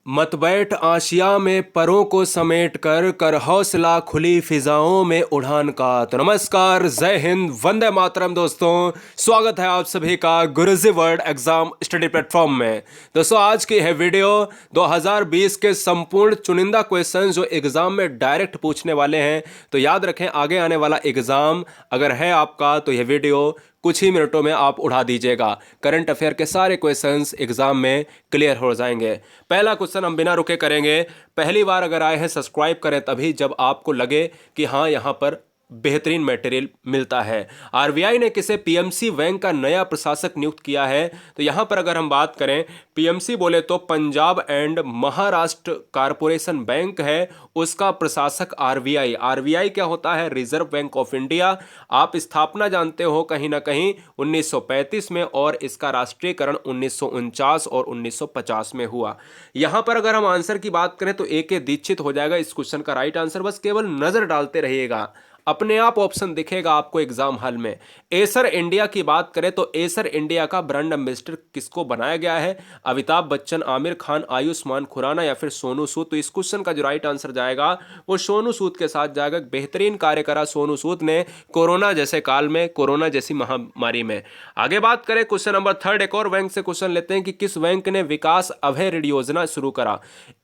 मत बैठ आशिया में परों को समेट कर कर हौसला खुली फिजाओं में उड़ान का। तो नमस्कार, जय हिंद, वंदे मातरम दोस्तों। स्वागत है आप सभी का गुरुजी वर्ल्ड एग्जाम स्टडी प्लेटफॉर्म में। दोस्तों, आज की है वीडियो 2020 के संपूर्ण चुनिंदा क्वेश्चन जो एग्जाम में डायरेक्ट पूछने वाले हैं। तो याद रखें, आगे आने वाला एग्जाम अगर है आपका तो यह वीडियो कुछ ही मिनटों में आप उठा दीजिएगा। करंट अफेयर के सारे क्वेश्चंस एग्जाम में क्लियर हो जाएंगे। पहला क्वेश्चन हम बिना रुके करेंगे। पहली बार अगर आए हैं सब्सक्राइब करें तभी, जब आपको लगे कि हाँ यहाँ पर बेहतरीन मटेरियल मिलता है। आरबीआई ने किसे पीएमसी बैंक का नया प्रशासक नियुक्त किया है? तो यहाँ पर अगर हम बात करें, पीएमसी बोले तो Punjab and Maharashtra corporation bank है, उसका प्रशासक आरबीआई। आरबीआई क्या होता है? Reserve bank of India. आप स्थापना जानते हो कहीं ना कहीं 1935 में, और इसका राष्ट्रीयकरण 1949 और 1950 में हुआ। यहां पर अगर हम आंसर की बात करें तो ए दीक्षित हो जाएगा इस क्वेश्चन का राइट आंसर। बस केवल नजर डालते रहिएगा, अपने आप ऑप्शन दिखेगा आपको एग्जाम हॉल में। एसर इंडिया की बात करें तो एसर इंडिया का ब्रांड एम्बेसडर किसको बनाया गया है? अमिताभ बच्चन, आमिर खान, आयुष्मान खुराना या फिर सोनू सूद? तो इस क्वेश्चन का जो राइट आंसर जाएगा वो सोनू सूद के साथ जाएगा। बेहतरीन कार्य करा सोनू सूद ने कोरोना जैसे काल में, कोरोना जैसी महामारी में। आगे बात करें क्वेश्चन नंबर 3, एक और बैंक से क्वेश्चन लेते हैं कि किस बैंक ने विकास अभय ऋण योजना शुरू करा?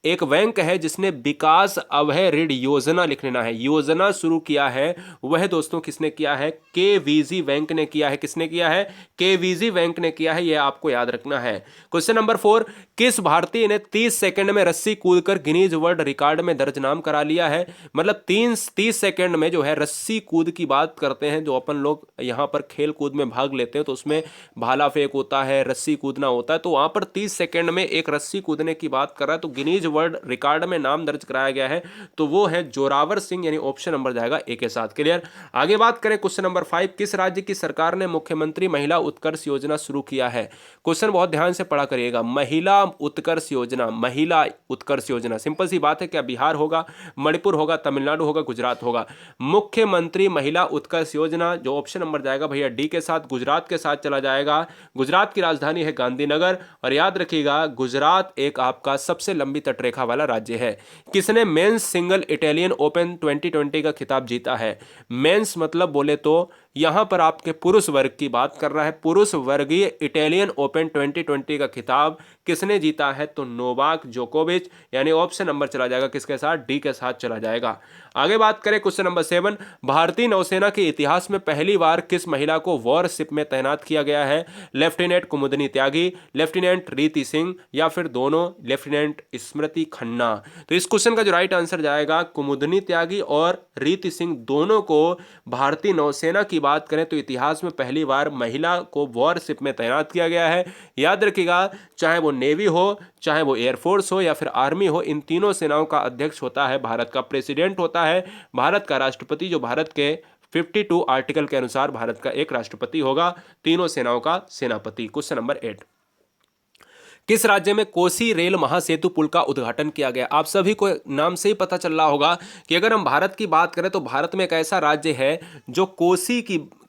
एक बैंक है जिसने विकास अभय ऋण योजना, लिख लेना है, योजना शुरू किया है। वह दोस्तों किसने किया है? केवीजी बैंक ने किया है। किसने किया है? केवीजी बैंक ने किया है, यह आपको याद रखना है। क्वेश्चन नंबर 4, किस भारतीय ने 30 सेकंड में रस्सी कूदकर गिनीज वर्ल्ड रिकॉर्ड में दर्ज नाम करा लिया है? मतलब 30 सेकंड में जो है रस्सी कूद की बात करते हैं, जो अपन लोग यहां पर खेल कूद में भाग लेते हैं तो उसमें भाला फेंक होता है, रस्सी कूदना होता है, तो वहां पर 30 सेकंड में एक रस्सी कूदने की बात कर रहा है, तो गिनीज वर्ल्ड रिकॉर्ड में नाम दर्ज कराया गया है, तो वो है जोरावर सिंह, यानी ऑप्शन नंबर जाएगा ए के साथ। क्लियर। आगे बात करें क्वेश्चन नंबर 5, किस राज्य की सरकार ने मुख्यमंत्री महिला उत्कर्ष योजना शुरू किया है? क्वेश्चन बहुत ध्यान से पढ़ा करिएगा। महिला उत्कर्ष योजना, महिला उत्कर्ष योजना, सिंपल सी बात है, क्या बिहार होगा, मणिपुर होगा, तमिलनाडु होगा, गुजरात होगा? मुख्यमंत्री महिला उत्कर्ष योजना, जो ऑप्शन नंबर जाएगा भैया डी के साथ, गुजरात के साथ चला जाएगा। गुजरात की राजधानी है गांधीनगर, और याद रखिएगा गुजरात एक आपका सबसे लंबी तटरेखा वाला राज्य है। किसने मेंस सिंगल इटालियन ओपन 2020 का खिताब जीता है? मेंस मतलब बोले तो यहां पर आपके पुरुष वर्ग की बात कर रहा है। पुरुष वर्गीय इटालियन ओपन 2020 का खिताब किसने जीता है? तो नोवाक जोकोविच, यानी ऑप्शन नंबर चला जाएगा किसके साथ? डी के साथ चला जाएगा। आगे बात करें क्वेश्चन नंबर 7, भारतीय नौसेना के इतिहास में पहली बार किस महिला को वॉरशिप में तैनात किया गया है? लेफ्टिनेंट कुमुदनी त्यागी, लेफ्टिनेंट रीति सिंह, या फिर दोनों, लेफ्टिनेंट स्मृति खन्ना? तो इस क्वेश्चन का जो राइट आंसर जाएगा, कुमुदनी त्यागी और रीति सिंह दोनों को भारतीय नौसेना की बात करें तो इतिहास में पहली बार महिला को वॉरशिप में तैनात किया गया है। याद रखिएगा, चाहे वो नेवी हो, चाहे वो एयरफोर्स हो, या फिर आर्मी हो, इन तीनों सेनाओं का अध्यक्ष होता है भारत का प्रेसिडेंट होता है, भारत का राष्ट्रपति, जो भारत के 52 आर्टिकल के अनुसार भारत का एक राष्ट्रपति होगा, तीनों सेनाओं का सेनापति। क्वेश्चन नंबर 8, किस राज्य में कोसी रेल महासेतु पुल का उद्घाटन किया गया? आप सभी को नाम से ही पता चल रहा होगा कि अगर हम भारत की बात करें तो भारत में एक ऐसा राज्य है जो कोसी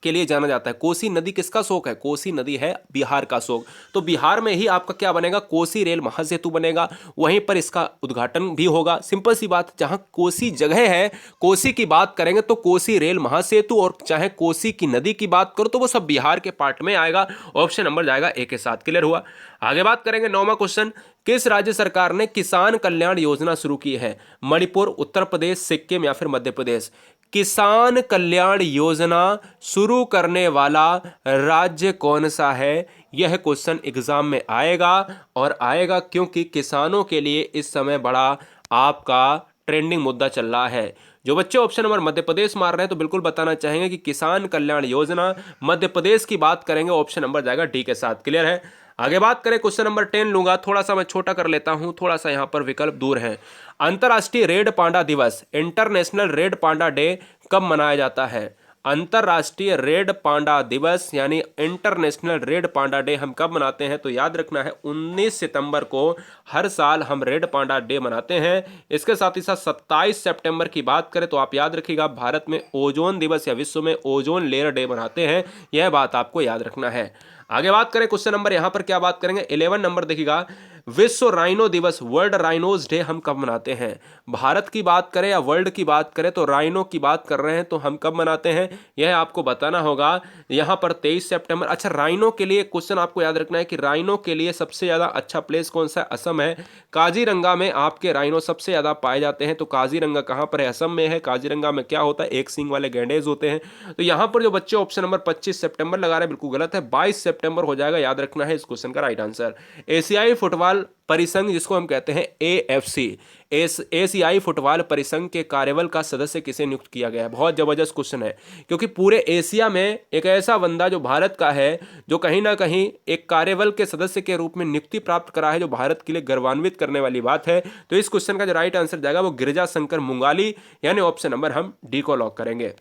के लिए जाना जाता है। कोसी नदी किसका शोक है? कोसी नदी है बिहार का शोक। तो बिहार में ही आपका क्या बनेगा? कोसी रेल महासेतु बनेगा, वहीं पर इसका उद्घाटन भी होगा। सिंपल सी बात, जहां कोसी जगह है, कोसी की बात करेंगे तो कोसी रेल महासेतु, और चाहे कोसी की नदी की बात करो तो वो सब बिहार के पार्ट में आएगा। ऑप्शन नंबर जाएगा ए के साथ। क्लियर हुआ। आगे बात करेंगे 9वां क्वेश्चन, किस राज्य सरकार ने किसान कल्याण योजना शुरू की है? मणिपुर, उत्तर प्रदेश, सिक्किम या फिर मध्य प्रदेश? किसान कल्याण योजना शुरू करने वाला राज्य कौन सा है? यह क्वेश्चन एग्जाम में आएगा, और आएगा क्योंकि किसानों के लिए इस समय बड़ा आपका ट्रेंडिंग मुद्दा चल रहा है। जो बच्चे ऑप्शन नंबर मध्य प्रदेश मार रहे हैं तो बिल्कुल बताना चाहेंगे कि किसान कल्याण योजना मध्य प्रदेश की बात करेंगे, ऑप्शन नंबर जाएगा डी के साथ। क्लियर है। आगे बात करें क्वेश्चन नंबर 10 लूंगा, थोड़ा सा मैं छोटा कर लेता हूं, थोड़ा सा यहां पर विकल्प दूर है। अंतर्राष्ट्रीय रेड पांडा दिवस, इंटरनेशनल रेड पांडा डे, कब मनाया जाता है? अंतर्राष्ट्रीय रेड पांडा दिवस यानी इंटरनेशनल रेड पांडा डे हम कब मनाते हैं? तो याद रखना है 19 सितंबर को हर साल हम रेड पांडा डे मनाते हैं। इसके साथ ही साथ 27 सितंबर की बात करें तो आप याद रखिएगा भारत में ओजोन दिवस या विश्व में ओजोन लेयर डे मनाते हैं, यह बात आपको याद रखना है। आगे बात करें क्वेश्चन नंबर, यहां पर क्या बात करेंगे 11 नंबर देखिएगा, विश्व राइनो दिवस, वर्ल्ड राइनोज डे हम कब मनाते हैं? भारत की बात करें या वर्ल्ड की बात करें तो राइनो की बात कर रहे हैं, तो हम कब मनाते हैं यह आपको बताना होगा। यहाँ पर 23 सितंबर। अच्छा, राइनो के लिए क्वेश्चन आपको याद रखना है कि राइनो के लिए सबसे ज़्यादा अच्छा प्लेस कौन सा है? असम है। काजीरंगा में आपके राइनो सबसे ज़्यादा पाए जाते हैं। तो काजीरंगा कहाँ पर है? असम में है। काजीरंगा में क्या होता है? एक सींग वाले गैंडेज होते हैं। तो यहाँ पर जो बच्चे ऑप्शन नंबर 25 सितंबर लगा रहे हैं बिल्कुल गलत है, 22 सितंबर हो जाएगा, याद रखना है इस क्वेश्चन का राइट आंसर। एशियाई फुटबॉल परिसंघ, जिसको हम कहते हैं एएफसी, एशियाई फुटबॉल परिसंघ के कार्यबल का सदस्य किसे नियुक्त किया गया है? बहुत जबरदस्त क्वेश्चन है, क्योंकि पूरे एशिया में एक ऐसा बंदा जो भारत का है, जो कहीं ना कहीं एक कार्यबल के सदस्य के रूप में नियुक्ति प्राप्त करा है, जो भारत के लिए गर्वान्वित करने वाली बात है। तो इस क्वेश्चन का जो राइट आंसर जाएगा वो गिरिजा शंकर मुंगाली, यानी ऑप्शन नंबर हम डी को लॉक करेंगे।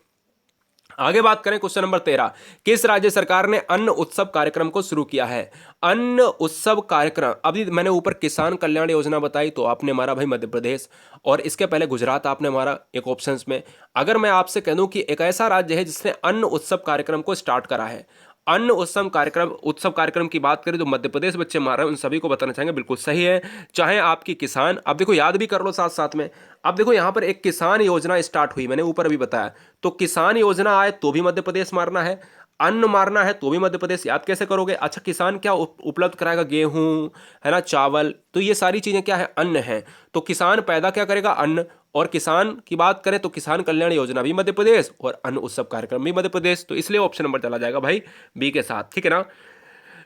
आगे बात करें क्वेश्चन नंबर 13, किस राज्य सरकार ने अन्न उत्सव कार्यक्रम को शुरू किया है? अन्न उत्सव कार्यक्रम, अभी मैंने ऊपर किसान कल्याण योजना बताई तो आपने मारा भाई मध्य प्रदेश, और इसके पहले गुजरात आपने मारा एक ऑप्शंस में। अगर मैं आपसे कह दूं कि एक ऐसा राज्य है जिसने अन्न उत्सव कार्यक्रम को स्टार्ट करा है, अन्न उत्सव कार्यक्रम की बात करें तो मध्य प्रदेश बच्चे मार रहे हैं, उन सभी को बताना चाहेंगे बिल्कुल सही है। चाहे आपकी किसान, अब देखो याद भी कर लो साथ साथ में। अब देखो यहाँ पर एक किसान योजना स्टार्ट हुई, मैंने ऊपर अभी बताया, तो किसान योजना आए तो भी मध्य प्रदेश मारना है, अन्न मारना है तो भी मध्य प्रदेश। याद कैसे करोगे? अच्छा, किसान क्या उपलब्ध कराएगा? गेहूं, है ना, चावल, तो ये सारी चीजें क्या है? अन्न है। तो किसान पैदा क्या करेगा? अन्न। और किसान की बात करें तो किसान कल्याण योजना भी मध्य प्रदेश और अन्न उत्सव कार्यक्रम भी मध्य प्रदेश, तो इसलिए ऑप्शन नंबर चला जाएगा भाई बी के साथ, ठीक है ना।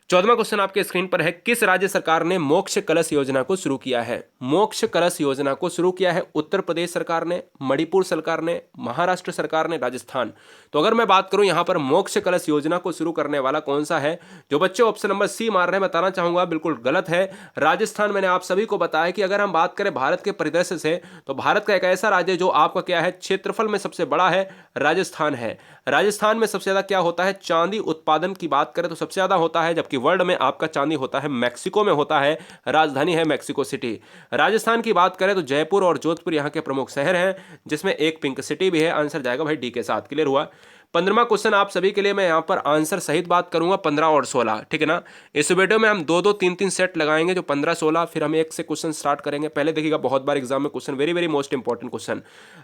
14वां क्वेश्चन आपके स्क्रीन पर है, किस राज्य सरकार ने मोक्ष कलश योजना को शुरू किया है? मोक्ष कलश योजना को शुरू किया है उत्तर प्रदेश सरकार ने, मणिपुर सरकार ने, महाराष्ट्र सरकार ने, राजस्थान। तो अगर मैं बात करूं यहां पर मोक्ष कलश योजना को शुरू करने वाला कौन सा है? जो बच्चे ऑप्शन नंबर सी मार रहे हैं, बताना चाहूंगा बिल्कुल गलत है, राजस्थान। मैंने आप सभी को बताया कि अगर हम बात करें भारत के परिदृश्य से, तो भारत का एक ऐसा राज्य जो आपका क्या है, क्षेत्रफल में सबसे बड़ा है, राजस्थान है। राजस्थान में सबसे ज्यादा क्या होता है? चांदी उत्पादन की बात करें तो सबसे ज्यादा होता है, जबकि वर्ल्ड में आपका चांदी होता है मैक्सिको में होता है, राजधानी है मैक्सिको सिटी। राजस्थान की बात करें तो जयपुर और जोधपुर यहाँ के प्रमुख शहर हैं, जिसमें एक पिंक सिटी भी है। आंसर जाएगा भाई डी के साथ। क्लियर हुआ? 15वां क्वेश्चन आप सभी के लिए मैं यहाँ पर आंसर सहित बात करूंगा, 15 और 16, ठीक है ना। इस वीडियो में हम दो दो तीन तीन सेट लगाएंगे, जो 15 16, फिर हम एक से क्वेश्चन स्टार्ट करेंगे। पहले देखिएगा, बहुत बार एग्जाम में question, very very most important question,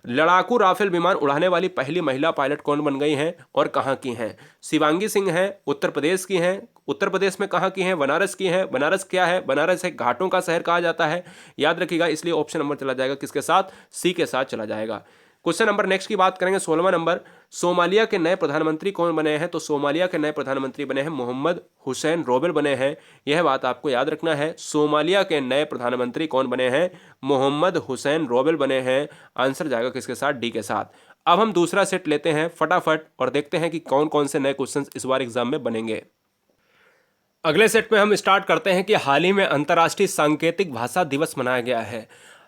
लड़ाकू राफेल विमान उड़ाने वाली पहली महिला पायलट कौन बन गई हैं और कहाँ की हैं? शिवांगी सिंह हैं, उत्तर प्रदेश की हैं। उत्तर प्रदेश में कहाँ की हैं? बनारस की हैं। बनारस क्या है? बनारस है घाटों का शहर कहा जाता है, याद रखिएगा, इसलिए ऑप्शन नंबर चला जाएगा किसके साथ? सी के साथ चला जाएगा। क्वेश्चन नंबर नेक्स्ट की बात करेंगे, 16वां नंबर, सोमालिया के नए प्रधानमंत्री कौन बने हैं? तो सोमालिया के नए प्रधानमंत्री बने हैं मोहम्मद हुसैन रोबेल बने हैं, यह बात आपको याद रखना है। सोमालिया के नए प्रधानमंत्री कौन बने हैं? मोहम्मद हुसैन रोबेल बने हैं। आंसर जाएगा किसके साथ? डी के साथ। अब हम दूसरा सेट लेते हैं फटाफट और देखते हैं कि कौन कौन से नए क्वेश्चन इस बार एग्जाम में बनेंगे। अगले सेट में हम स्टार्ट करते हैं कि हाल ही में अंतर्राष्ट्रीय सांकेतिक भाषा दिवस मनाया गया है।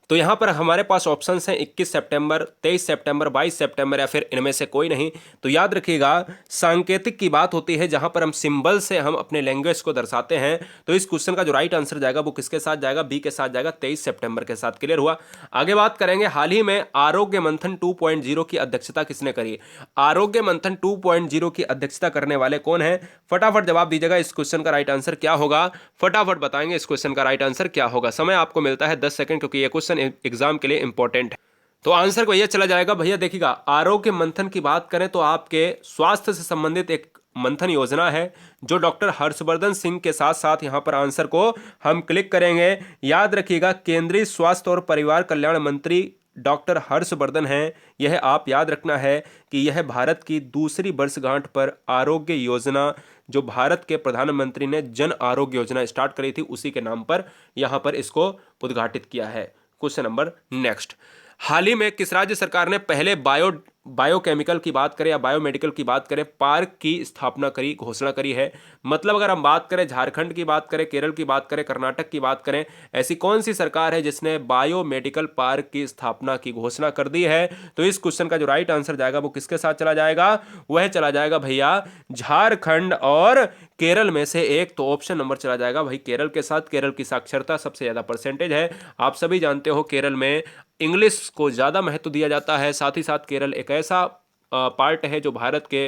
तो यहाँ पर हमारे पास ऑप्शंस हैं 21 सितंबर, 23 सितंबर, 22 सितंबर, या फिर इनमें से कोई नहीं। तो याद रखिएगा, सांकेतिक की बात होती है जहाँ पर हम सिंबल से हम अपने लैंग्वेज को दर्शाते हैं। तो इस क्वेश्चन का जो राइट आंसर जाएगा वो किसके साथ जाएगा? बी के साथ जाएगा, 23 सितंबर के साथ। क्लियर हुआ? आगे बात करेंगे, हाल ही में आरोग्य मंथन 2.0 की अध्यक्षता किसने करी? आरोग्य मंथन 2.0 की अध्यक्षता करने वाले कौन है? फटाफट जवाब दीजिएगा, इस क्वेश्चन का राइट आंसर क्या होगा? फटाफट बताएंगे इस क्वेश्चन का राइट आंसर क्या होगा। समय आपको मिलता है 10 सेकंड, क्योंकि ये क्वेश्चन एग्जाम के लिए इंपॉर्टेंट है। तो आंसर को यह चला जाएगा भैया, देखिएगा, आरोग्य मंथन की बात करें तो आपके स्वास्थ्य से संबंधित एक मंथन योजना है, जो डॉक्टर हर्षवर्धन सिंह के साथ साथ यहां पर आंसर को हम क्लिक करेंगे। याद रखिएगा, केंद्रीय स्वास्थ्य और परिवार कल्याण मंत्री डॉक्टर हर्षवर्धन हैं। यह आप याद रखना है कि यह भारत की दूसरी वर्षगांठ पर आरोग्य योजना, जो भारत के प्रधानमंत्री ने जन आरोग्य योजना स्टार्ट करी थी, उसी के नाम पर यहां पर इसको उद्घाटित किया है। क्वेश्चन नंबर नेक्स्ट, हाल ही में किस राज्य सरकार ने पहले बायोकेमिकल की बात करें या बायोमेडिकल की बात करें, पार्क की स्थापना करी, घोषणा करी है? मतलब अगर हम बात करें झारखंड की बात करें, केरल की बात करें, कर्नाटक की बात करें, ऐसी कौन सी सरकार है जिसने बायोमेडिकल पार्क की स्थापना की घोषणा कर दी है? तो इस क्वेश्चन का जो राइट आंसर जाएगा वो किसके साथ चला जाएगा? वह चला जाएगा भैया झारखंड और केरल में से एक। तो ऑप्शन नंबर चला जाएगा भाई केरल के साथ। केरल की साक्षरता सबसे ज्यादा परसेंटेज है, आप सभी जानते हो केरल में इंग्लिश को ज़्यादा महत्व दिया जाता है। साथ ही साथ केरल एक ऐसा पार्ट है जो भारत के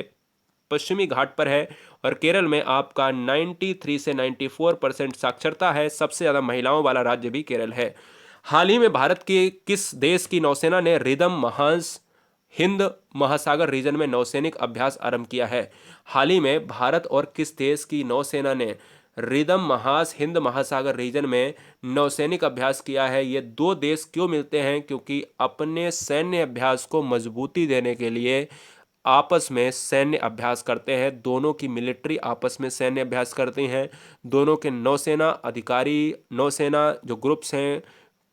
पश्चिमी घाट पर है और केरल में आपका 93 से 94% साक्षरता है। सबसे ज़्यादा महिलाओं वाला राज्य भी केरल है। हाल ही में भारत के किस देश की नौसेना ने रिदम महास हिंद महासागर रीजन में नौसैनिक अभ्यास आरंभ किया है? हाल ही में भारत और किस देश की नौसेना ने रिदम महास हिंद महासागर रीजन में नौसैनिक अभ्यास किया है? ये दो देश क्यों मिलते हैं? क्योंकि अपने सैन्य अभ्यास को मजबूती देने के लिए आपस में सैन्य अभ्यास करते हैं। दोनों की मिलिट्री आपस में सैन्य अभ्यास करती हैं। दोनों के नौसेना अधिकारी, नौसेना जो ग्रुप्स हैं,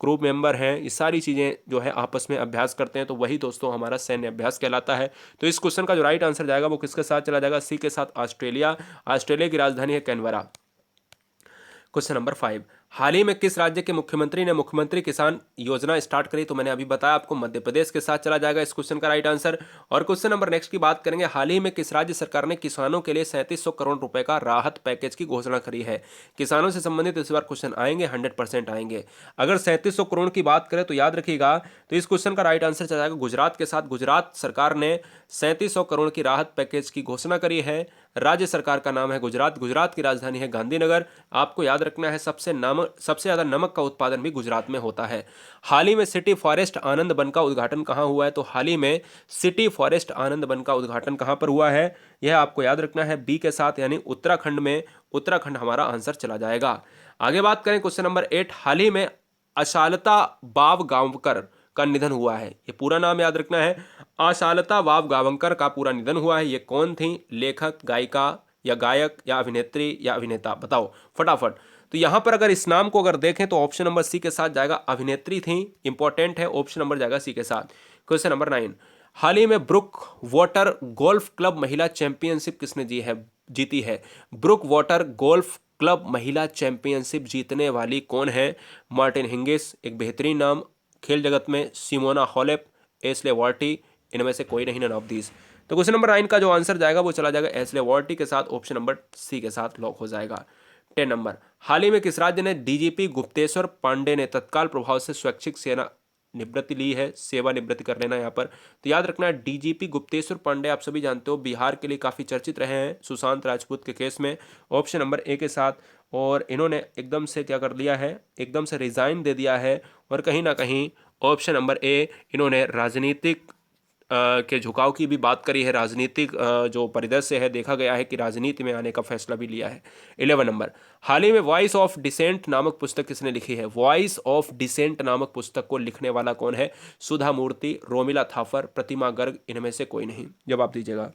क्रू मेंबर हैं, ये सारी चीज़ें जो है आपस में अभ्यास करते हैं। तो वही दोस्तों हमारा सैन्य अभ्यास कहलाता है। तो इस क्वेश्चन का जो राइट आंसर जाएगा वो किसके साथ चला जाएगा? सी के साथ, ऑस्ट्रेलिया। ऑस्ट्रेलिया की राजधानी है कैनबरा। क्वेश्चन नंबर 5, हाल ही में किस राज्य के मुख्यमंत्री ने मुख्यमंत्री किसान योजना स्टार्ट करी? तो मैंने अभी बताया आपको, मध्य प्रदेश के साथ चला जाएगा इस क्वेश्चन का राइट आंसर। और क्वेश्चन नंबर नेक्स्ट की बात करेंगे, हाल ही में किस राज्य सरकार ने किसानों के लिए 3700 करोड़ रुपए का राहत पैकेज की घोषणा करी है? किसानों से संबंधित इस बार क्वेश्चन आएंगे, 100% आएंगे। अगर 3700 करोड़ की बात करें तो याद रखिएगा, तो इस क्वेश्चन का राइट आंसर चला जाएगा गुजरात के साथ। गुजरात सरकार ने 3700 करोड़ की राहत पैकेज की घोषणा करी है। राज्य सरकार का नाम है गुजरात। गुजरात की राजधानी है गांधीनगर। आपको याद रखना है, सबसे ज़्यादा नमक का उत्पादन भी गुजरात में होता है। हाल ही में सिटी फॉरेस्ट आनंद वन का उद्घाटन कहाँ हुआ है? तो हाल ही में सिटी फॉरेस्ट आनंद वन का उद्घाटन कहाँ पर हुआ है? यह आपको याद रखना है, बी के साथ, यानी उत्तराखंड में। उत्तराखंड हमारा आंसर चला जाएगा। आगे बात करें क्वेश्चन नंबर 8, हाल ही में अशालता बाव गांवकर का निधन हुआ है। ये पूरा नाम याद रखना है, आशालता वाव गावंकर का पूरा निधन हुआ है। ये कौन थी? लेखक, गायिका या गायक या अभिनेत्री या अभिनेता? बताओ फटाफट। तो यहां पर अगर इस नाम को अगर देखें तो ऑप्शन नंबर सी के साथ जाएगा, अभिनेत्री थी, इंपॉर्टेंट है, ऑप्शन नंबर जाएगा सी के साथ। क्वेश्चन नंबर 9, हाल ही में ब्रुक वाटर गोल्फ क्लब महिला चैंपियनशिप किसने जीती है? ब्रुक वाटर गोल्फ क्लब महिला चैंपियनशिप जीतने वाली कौन है? मार्टिन हिंगिस, एक बेहतरीन नाम खेल जगत में, सिमोना हॉलेप, एस्ले वॉर्टी, इनमें से कोई नहीं, नन ऑफ दीज। तो क्वेश्चन नंबर 9 का जो आंसर जाएगा वो चला जाएगा एस्ले वॉर्टी के साथ, ऑप्शन नंबर सी के साथ लॉक हो जाएगा। 10 नंबर, हाल ही में किस राज्य ने डीजीपी गुप्तेश्वर पांडे ने तत्काल प्रभाव से स्वैच्छिक सेना निवृत्ति ली है? सेवा निवृत्ति कर लेना यहाँ पर। तो याद रखना है, डीजीपी गुप्तेश्वर पांडे आप सभी जानते हो बिहार के लिए काफ़ी चर्चित रहे हैं सुशांत राजपूत के केस में, ऑप्शन नंबर ए के साथ। और इन्होंने एकदम से क्या कर दिया है, एकदम से रिजाइन दे दिया है। और कहीं ना कहीं ऑप्शन नंबर ए, इन्होंने राजनीतिक के झुकाव की भी बात करी है। राजनीतिक जो परिदृश्य है, देखा गया है कि राजनीति में आने का फैसला भी लिया है। 11 नंबर, हाल ही में वॉइस ऑफ डिसेंट नामक पुस्तक किसने लिखी है? वॉइस ऑफ डिसेंट नामक पुस्तक को लिखने वाला कौन है? सुधा मूर्ति, रोमिला थापर, प्रतिमा गर्ग, इनमें से कोई नहीं। जवाब दीजिएगा।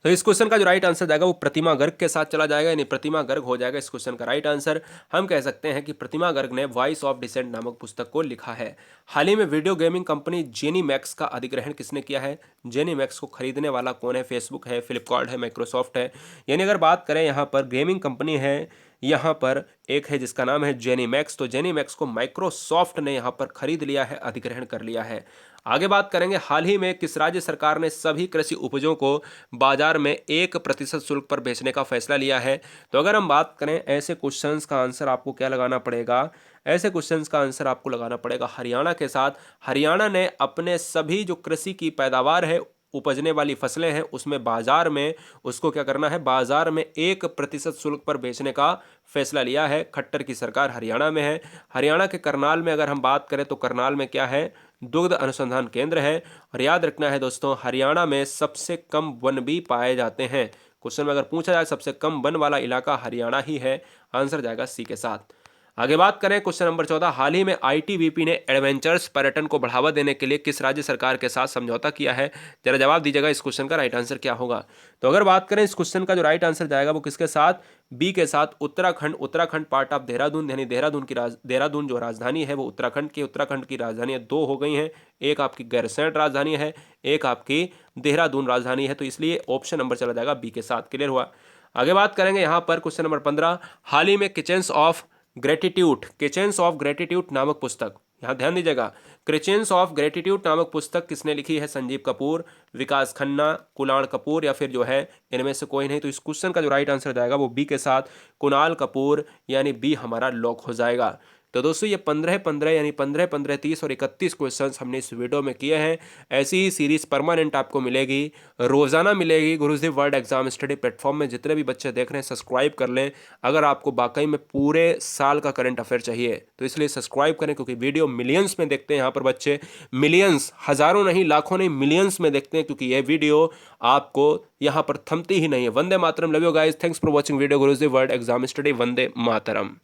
तो इस क्वेश्चन का जो राइट आंसर जाएगा वो प्रतिमा गर्ग के साथ चला जाएगा, यानी प्रतिमा गर्ग हो जाएगा इस क्वेश्चन का राइट आंसर। हम कह सकते हैं कि प्रतिमा गर्ग ने वॉइस ऑफ डिसेंट नामक पुस्तक को लिखा है। हाल ही में वीडियो गेमिंग कंपनी जेनीमैक्स का अधिग्रहण किसने किया है? जेनीमैक्स को खरीदने वाला कौन है? फेसबुक है, फ्लिपकार्ट है, माइक्रोसॉफ्ट है। यानी अगर बात करें यहाँ पर गेमिंग कंपनी है, यहाँ पर एक है जिसका नाम है जेनीमैक्स। तो जेनीमैक्स को माइक्रोसॉफ्ट ने यहाँ पर खरीद लिया है, अधिग्रहण कर लिया है। आगे बात करेंगे, हाल ही में किस राज्य सरकार ने सभी कृषि उपजों को बाजार में 1% शुल्क पर बेचने का फैसला लिया है? तो अगर हम बात करें ऐसे क्वेश्चंस का आंसर आपको क्या लगाना पड़ेगा? ऐसे क्वेश्चंस का आंसर आपको लगाना पड़ेगा हरियाणा के साथ। हरियाणा ने अपने सभी जो कृषि की पैदावार है, उपजने वाली फसलें हैं, उसमें बाजार में उसको क्या करना है? बाजार में 1% शुल्क पर बेचने का फैसला लिया है। खट्टर की सरकार हरियाणा में है। हरियाणा के करनाल में अगर हम बात करें तो करनाल में क्या है? दुग्ध अनुसंधान केंद्र है। और याद रखना है दोस्तों, हरियाणा में सबसे कम वन भी पाए जाते हैं। क्वेश्चन में अगर पूछा जाए सबसे कम वन वाला इलाका हरियाणा ही है, आंसर जाएगा सी के साथ। आगे बात करें क्वेश्चन नंबर 14, हाल ही में आईटीबीपी ने एडवेंचर्स पर्यटन को बढ़ावा देने के लिए किस राज्य सरकार के साथ समझौता किया है? जरा जवाब दीजिएगा, इस क्वेश्चन का राइट आंसर क्या होगा? तो अगर बात करें इस क्वेश्चन का जो राइट आंसर जाएगा वो किसके साथ? बी के साथ, उत्तराखंड। उत्तराखंड पार्ट ऑफ देहरादून, यानी देहरादून जो राजधानी है वो उत्तराखंड की राजधानी 2 हो गई हैं। एक आपकी गैरसैंण राजधानी है, एक आपकी देहरादून राजधानी है। तो इसलिए ऑप्शन नंबर चला जाएगा बी के साथ। क्लियर हुआ? आगे बात करेंगे यहाँ पर क्वेश्चन नंबर 15, हाल ही में किचन्स ऑफ ग्रेटिट्यूड नामक पुस्तक, यहाँ ध्यान दीजिएगा, किचन्स ऑफ ग्रेटिट्यूड नामक पुस्तक किसने लिखी है? संजीव कपूर, विकास खन्ना, कुणाल कपूर, या फिर जो है इनमें से कोई नहीं। तो इस क्वेश्चन का जो राइट आंसर जाएगा वो बी के साथ, कुणाल कपूर, यानी बी हमारा लॉक हो जाएगा। तो दोस्तों ये 15-15 यानी 15-15 30 और 31 क्वेश्चंस हमने इस वीडियो में किए हैं। ऐसी ही सीरीज परमानेंट आपको मिलेगी, रोजाना मिलेगी गुरुजी वर्ल्ड एग्जाम स्टडी प्लेटफॉर्म में। जितने भी बच्चे देख रहे हैं सब्सक्राइब कर लें अगर आपको वाकई में पूरे साल का करंट अफेयर चाहिए तो। इसलिए सब्सक्राइब करें क्योंकि वीडियो मिलियंस में देखते हैं यहाँ पर बच्चे, मिलियंस, हजारों नहीं, लाखों नहीं, मिलियंस में देखते हैं, क्योंकि ये वीडियो आपको यहाँ पर थमती ही नहीं है। वंदे मातरम, love you guys, thanks for watching video Guruji world exam study. वंदे मातरम।